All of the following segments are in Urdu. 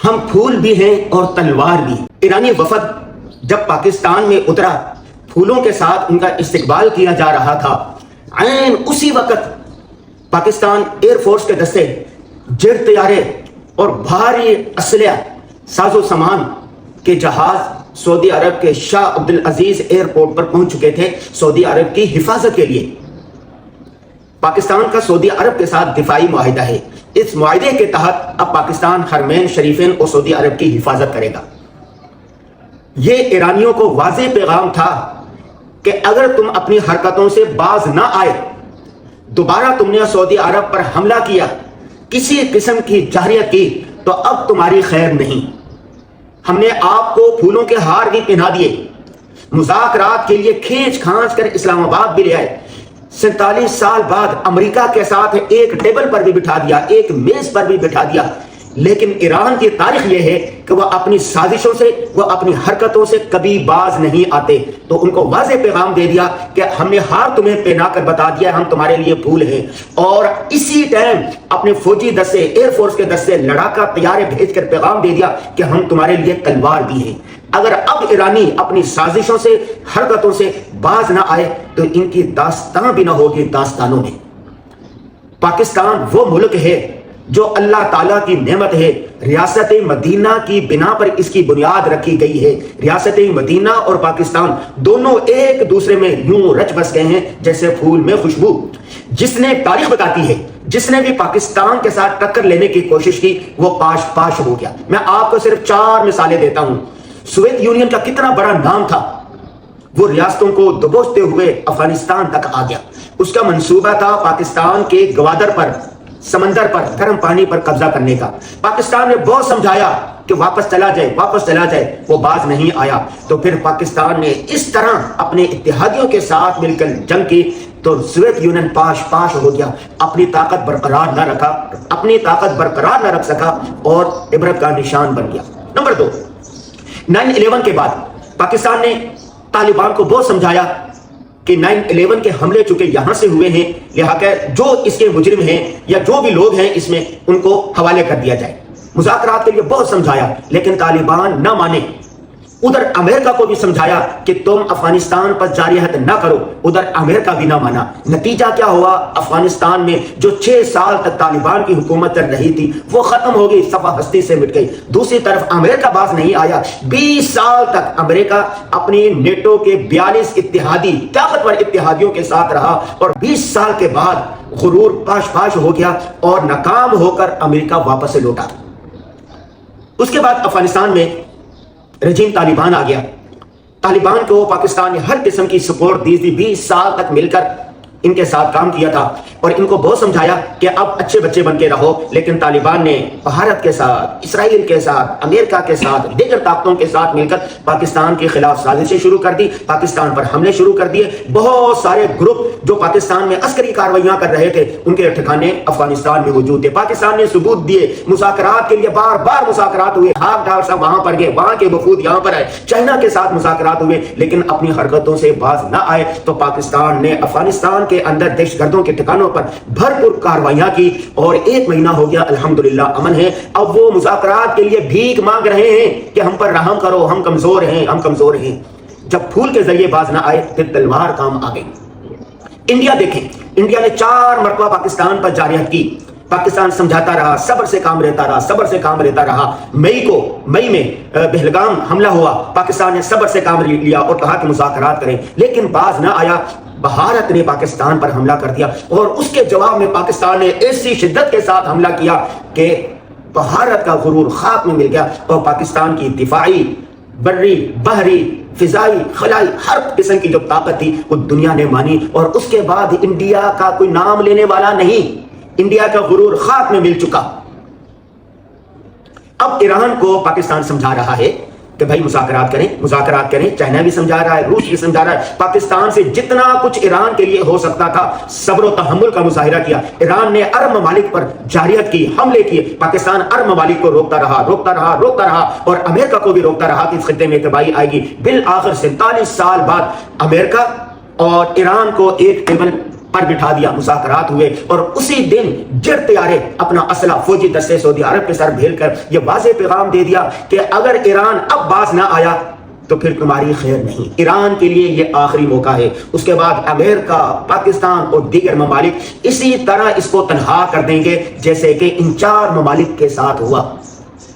ہم پھول بھی ہیں اور تلوار بھی۔ ایرانی وفد جب پاکستان میں اترا، پھولوں کے ساتھ ان کا استقبال کیا جا رہا تھا۔ عین اسی وقت پاکستان ایئر فورس کے دستے جیٹ طیارے اور بھاری اسلحہ ساز و سامان کے جہاز سعودی عرب کے شاہ عبدالعزیز ایئرپورٹ پر پہنچ چکے تھے سعودی عرب کی حفاظت کے لیے۔ پاکستان کا سعودی عرب کے ساتھ دفاعی معاہدہ ہے۔ اس معاہدے کے تحت اب پاکستان حرمین شریفین اور سعودی عرب کی حفاظت کرے گا۔ یہ ایرانیوں کو واضح پیغام تھا کہ اگر تم اپنی حرکتوں سے باز نہ آئے، دوبارہ تم نے سعودی عرب پر حملہ کیا، کسی قسم کی جارحیت کی، تو اب تمہاری خیر نہیں۔ ہم نے آپ کو پھولوں کے ہار بھی پہنا دیے، مذاکرات کے لیے کھینچ کھانچ کر اسلام آباد بھی لے آئے، 47 سال بعد امریکہ کے ساتھ ایک ٹیبل پر بھی بٹھا دیا، ایک میز پر بھی بٹھا دیا، لیکن ایران کی تاریخ یہ ہے کہ وہ اپنی سازشوں سے، وہ اپنی حرکتوں سے کبھی باز نہیں آتے۔ تو ان کو واضح پیغام دے دیا کہ ہم نے ہار تمہیں پہنا کر بتا دیا ہم تمہارے لیے پھول ہیں، اور اسی ٹائم اپنے فوجی دستے، ایئر فورس کے دستے، لڑاکا طیارے بھیج کر پیغام دے دیا کہ ہم تمہارے لیے تلوار بھی ہیں۔ اگر اب ایرانی اپنی سازشوں سے، حرکتوں سے باز نہ آئے تو ان کی داستان بھی نہ ہوگی داستانوں میں۔ پاکستان وہ ملک ہے جو اللہ تعالیٰ کی نعمت ہے۔ ریاست مدینہ کی بنا پر اس کی بنیاد رکھی گئی ہے۔ ریاست مدینہ اور پاکستان دونوں ایک دوسرے میں یوں رچ بس گئے ہیں جیسے پھول میں خوشبو۔ جس نے تاریخ بتاتی ہے، جس نے بھی پاکستان کے ساتھ ٹکر لینے کی کوشش کی، وہ پاش پاش ہو گیا۔ میں آپ کو صرف 4 مثالیں دیتا ہوں۔ سوویت یونین کا کتنا بڑا نام تھا، وہ ریاستوں کو دبوچتے ہوئے افغانستان تک آ گیا۔ اس کا منصوبہ تھا پاکستان کے گوادر پر، سمندر پر، گرم پانی پر قبضہ کرنے کا۔ پاکستان نے بہت سمجھایا کہ واپس چلا جائے، واپس چلا جائے، وہ باز نہیں آیا۔ تو پھر پاکستان نے اس طرح اپنے اتحادیوں کے ساتھ مل کر جنگ کی تو سوویت یونین پاش پاش ہو گیا، اپنی طاقت برقرار نہ رکھا، اپنی طاقت برقرار نہ رکھ سکا اور عبرت کا نشان بن گیا۔ نمبر 2، 9/11 کے بعد پاکستان نے طالبان کو بہت سمجھایا کہ 9/11 کے حملے چونکہ یہاں سے ہوئے ہیں، لہٰذا جو اس کے مجرم ہیں یا جو بھی لوگ ہیں اس میں، ان کو حوالے کر دیا جائے۔ مذاکرات کے لیے بہت سمجھایا لیکن طالبان نہ مانے۔ ادھر امریکہ کو بھی سمجھایا کہ تم افغانستان پر جارحیت نہ کرو، ادھر امریکہ بھی نہ مانا۔ نتیجہ کیا ہوا؟ افغانستان میں جو 6 سال تک طالبان کی حکومت چل رہی تھی وہ ختم ہو گئی، صفحہ ہستی سے مٹ گئی۔ دوسری طرف امریکہ باز نہیں آیا۔ 20 سال تک امریکہ اپنی نیٹو کے 42 اتحادی، طاقتور اتحادیوں کے ساتھ رہا، اور 20 سال کے بعد غرور پاش پاش ہو گیا اور ناکام ہو کر امریکہ واپس سے لوٹا۔ اس کے بعد افغانستان میں رجیم طالبان آ گیا۔ طالبان کو پاکستان نے ہر قسم کی سپورٹ دی تھی، 20 سال تک مل کر ان کے ساتھ کام کیا تھا اور ان کو بہت سمجھایا کہ اب اچھے بچے بن کے رہو، لیکن طالبان نے بھارت کے ساتھ، اسرائیل کے ساتھ، امریکہ کے ساتھ، دیگر طاقتوں کے ساتھ مل کر پاکستان کے خلاف سازشیں شروع کر دی، پاکستان پر حملے شروع کر دیے۔ بہت سارے گروپ جو پاکستان میں عسکری کارروائیاں کر رہے تھے ان کے ٹھکانے افغانستان میں موجود تھے۔ پاکستان نے ثبوت دیے، مذاکرات کے لیے بار بار مذاکرات ہوئے، ہاک ڈال صاحب وہاں پر گئے، وہاں کے وفود یہاں پر آئے، چائنا کے ساتھ مذاکرات ہوئے، لیکن اپنی حرکتوں سے باز نہ آئے۔ تو پاکستان نے افغانستان کے اندر دہشت گردوں کے ٹھکانوں پر بھرپور کارروائیاں کی اور 1 مہینہ ہو گیا، الحمدللہ امن ہے۔ اب وہ مذاکرات کے لیے بھیک مانگ رہے ہیں کہ ہم پر رحم کرو، ہم کمزور ہیں، ہم کمزور ہیں۔ جب پھول کے ذریعے باز نہ آئے پھر تلوار کام آ گئی۔ انڈیا دیکھیں، انڈیا نے 4 مرتبہ پاکستان پر جارحیت کی۔ پاکستان سمجھاتا رہا، صبر سے کام لیتا رہا، صبر سے کام لیتا رہا۔ مئی میں پہلگام حملہ ہوا، پاکستان نے صبر سے کام لیا اور کہا کہ مذاکرات کریں، لیکن باز نہ آیا۔ بھارت نے پاکستان پر حملہ کر دیا اور اس کے جواب میں پاکستان نے ایسی شدت کے ساتھ حملہ کیا کہ بھارت کا غرور خاک میں مل گیا اور پاکستان کی دفاعی، بری، بحری، فضائی، خلائی ہر قسم کی جو طاقت تھی وہ دنیا نے مانی، اور اس کے بعد انڈیا کا کوئی نام لینے والا نہیں، انڈیا کا غرور خاک میں مل چکا۔ اب ایران کو پاکستان سمجھا رہا ہے کہ بھائی مذاکرات کریں، مذاکرات کریں۔ چائنا بھی سمجھا رہا ہے، روس بھی سمجھا رہا ہے۔ پاکستان سے جتنا کچھ ایران کے لیے ہو سکتا تھا صبر و تحمل کا مظاہرہ کیا۔ ایران نے عرب ممالک پر جارحیت کی، حملے کیے، پاکستان عرب ممالک کو روکتا رہا اور امریکہ کو بھی روکتا رہا کہ اس خطے میں تباہی آئے گی۔ بالآخر 47 سال بعد امریکہ اور ایران کو ایک ٹیبل پر بٹھا دیا، مذاکرات ہوئے، اور اسی دن جڑ طیارے اپنا اسلحہ فوجی دستے سعودی عرب کے سر بھیل کر یہ واضح پیغام دے دیا کہ اگر ایران اب باز نہ آیا تو پھر تمہاری خیر نہیں، ایران کے لیے یہ آخری موقع ہے۔ اس کے بعد امریکہ، پاکستان اور دیگر ممالک اسی طرح اس کو تنہا کر دیں گے جیسے کہ ان 4 ممالک کے ساتھ ہوا۔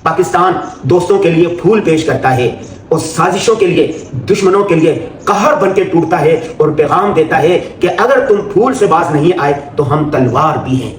پاکستان دوستوں کے لیے پھول پیش کرتا ہے اور سازشوں کے لیے، دشمنوں کے لیے قہر بن کے ٹوٹتا ہے اور پیغام دیتا ہے کہ اگر تم پھول سے باز نہیں آئے تو ہم تلوار بھی ہیں۔